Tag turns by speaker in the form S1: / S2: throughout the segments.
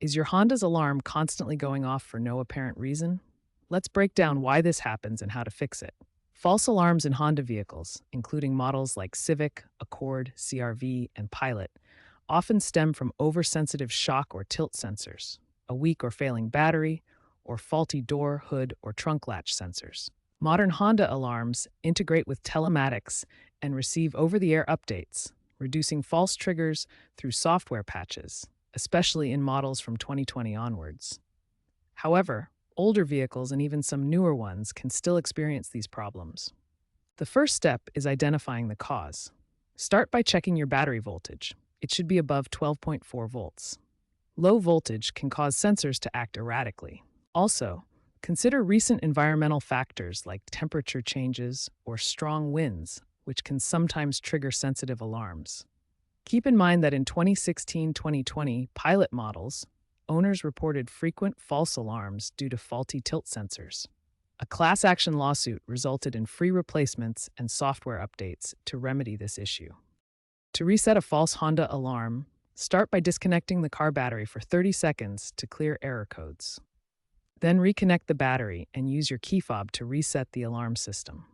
S1: Is your Honda's alarm constantly going off for no apparent reason? Let's break down why this happens and how to fix it. False alarms in Honda vehicles, including models like Civic, Accord, CRV, and Pilot, often stem from oversensitive shock or tilt sensors, a weak or failing battery, or faulty door, hood, or trunk latch sensors. Modern Honda alarms integrate with telematics and receive over-the-air updates, reducing false triggers through software patches, especially in models from 2020 onwards. However, older vehicles and even some newer ones can still experience these problems. The first step is identifying the cause. Start by checking your battery voltage. It should be above 12.4 volts. Low voltage can cause sensors to act erratically. Also, consider recent environmental factors like temperature changes or strong winds, which can sometimes trigger sensitive alarms. Keep in mind that in 2016-2020 Pilot models, owners reported frequent false alarms due to faulty tilt sensors. A class action lawsuit resulted in free replacements and software updates to remedy this issue. To reset a false Honda alarm, start by disconnecting the car battery for 30 seconds to clear error codes. Then reconnect the battery and use your key fob to reset the alarm system.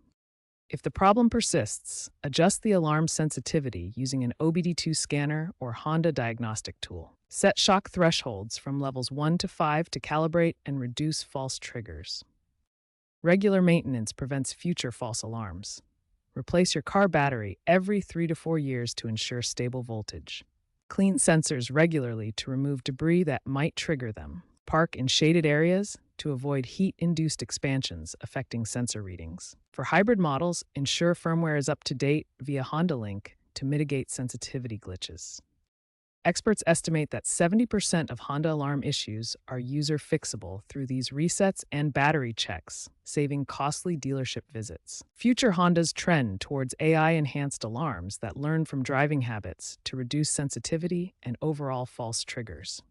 S1: If the problem persists, adjust the alarm sensitivity using an OBD2 scanner or Honda diagnostic tool. Set shock thresholds from levels 1 to 5 to calibrate and reduce false triggers. Regular maintenance prevents future false alarms. Replace your car battery every 3 to 4 years to ensure stable voltage. Clean sensors regularly to remove debris that might trigger them. Park in shaded areas to avoid heat-induced expansions affecting sensor readings. For hybrid models, ensure firmware is up to date via Honda Link to mitigate sensitivity glitches. Experts estimate that 70% of Honda alarm issues are user-fixable through these resets and battery checks, saving costly dealership visits. Future Hondas trend towards AI-enhanced alarms that learn from driving habits to reduce sensitivity and overall false triggers.